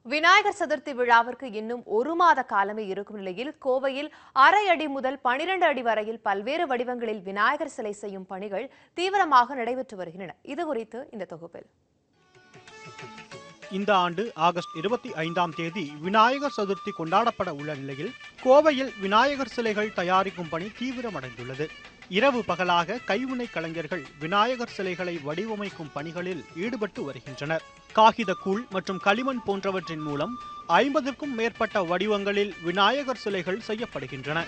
விநாயகர் சதுர்த்தி விழாவிற்கு இன்னும் ஒரு மாத காலமே இருக்கும் நிலையில் கோவையில் 1/2 அடி முதல் 12 அடி வரையில் பல்வேறு வடிவங்களில் விநாயகர் சிலை செய்யும் பணிகள் தீவிரமாக நடைபெற்று வருகின்றன. இதுகுறித்து இந்த தொகுப்பில் இந்த ஆண்டு ஆகஸ்ட் 25ஆம் தேதி விநாயகர் சதுர்த்தி கொண்டாடப்பட உள்ள நிலையில் கோவையில் விநாயகர் சிலைகள் தயாரிக்கும் பணி தீவிரமடைந்துள்ளது. இரவு பகலாக கைவினை கலைஞர்கள் விநாயகர் சிலைகளை வடிவமைக்கும் பணிகளில் ஈடுபட்டு வருகின்றனர். காகித கூழ் மற்றும் களிமண் போன்றவற்றின் மூலம் 50க்கும் மேற்பட்ட வடிவங்களில் விநாயகர் சிலைகள் செய்யப்படுகின்றன.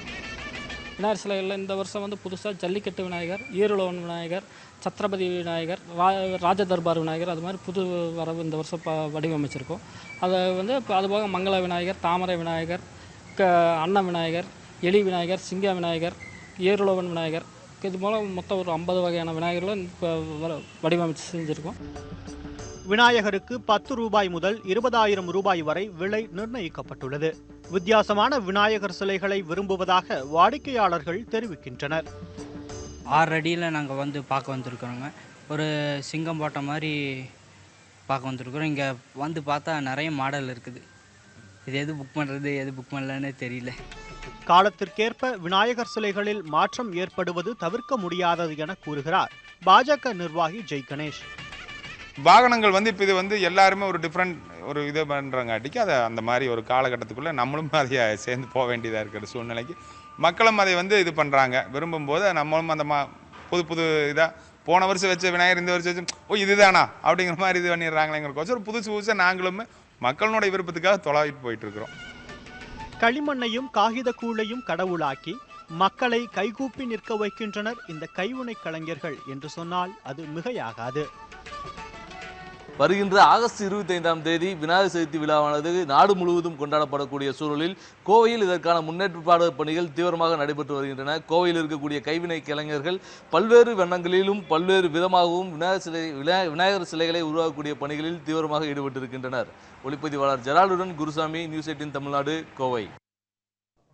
விநாயகர் சிலைகளில் இந்த வருஷம் புதுசாக ஜல்லிக்கட்டு விநாயகர், ஈருலவன் விநாயகர், சத்ரபதி விநாயகர், ராஜதர்பார் விநாயகர், அது மாதிரி புது வரவு இந்த வருஷம் வடிவமைச்சிருக்கோம். அதை அதுபோக மங்கள விநாயகர், தாமரை விநாயகர், அன்ன விநாயகர், எலி விநாயகர், சிங்க விநாயகர், ஏருலவன் விநாயகர், இது மூலம் மொத்தம் ஒரு 50 வகையான விநாயகர்களும் இப்போ வடிவமைச்சு செஞ்சுருக்கோம். விநாயகருக்கு 10 ரூபாய் முதல் 20,000 ரூபாய் வரை விலை நிர்ணயிக்கப்பட்டுள்ளது. வித்தியாசமான விநாயகர் சிலைகளை விரும்புவதாக வாடிக்கையாளர்கள் தெரிவிக்கின்றனர். 6 அடியில் நாங்கள் பார்க்க வந்திருக்கிறோங்க. ஒரு சிங்கம் போட்ட மாதிரி பார்க்க வந்திருக்கிறோம். இங்கே பார்த்தா நிறைய மாடல் இருக்குது. இது எது புக் பண்ணுறது எது புக் பண்ணலன்னு தெரியல. காலத்திற்கேற்ப விநாயகர் சிலைகளில் மாற்றம் ஏற்படுவது தவிர்க்க முடியாதது என கூறுகிறார் பாஜக நிர்வாகி ஜெய் கணேஷ். வாகனங்கள் இப்போ இது எல்லாருமே ஒரு டிஃப்ரெண்ட் ஒரு இதை பண்ணுறாங்காட்டிக்கு அதை அந்த மாதிரி ஒரு காலகட்டத்துக்குள்ளே நம்மளும் அதை சேர்ந்து போக வேண்டியதாக இருக்கிற சூழ்நிலைக்கு மக்களும் அதை இது பண்ணுறாங்க. விரும்பும்போது நம்மளும் அந்த புது புது இதாக போன வருஷம் வச்ச விநாயகர் இந்த வருஷம் வச்சு இதுதானா அப்படிங்கிற மாதிரி இது பண்ணிடுறாங்களேங்கிறக்கோசம் ஒரு புதுசு நாங்களும் மக்களுடைய விருப்பத்துக்காக தொலைவிட்டு போயிட்டுருக்குறோம். களிமண்ணையும் காகித கூழையும் கடவுளாக்கி மக்களை கைகூப்பி நிற்க வைக்கின்றனர் இந்த கைவினை கலைஞர்கள் என்று சொன்னால் அது மிகையாகாது. வருகின்ற ஆகஸ்ட் 25ஆம் தேதி விநாயகர் சதுர்த்தி விழாவானது நாடு முழுவதும் கொண்டாடப்படக்கூடிய சூழலில் கோவையில் இதற்கான முன்னேற்பாடு பணிகள் தீவிரமாக நடைபெற்று வருகின்றன. கோவையில் இருக்கக்கூடிய கைவினை கலைஞர்கள் பல்வேறு வண்ணங்களிலும் பல்வேறு விதமாகவும் விநாயகர் சிலைகளை உருவாக்கக்கூடிய பணிகளில் தீவிரமாக ஈடுபட்டிருக்கின்றனர். ஒளிப்பதிவாளர் ஜெரால்டுடன் குருசாமி, நியூஸ் 18 தமிழ்நாடு, கோவை.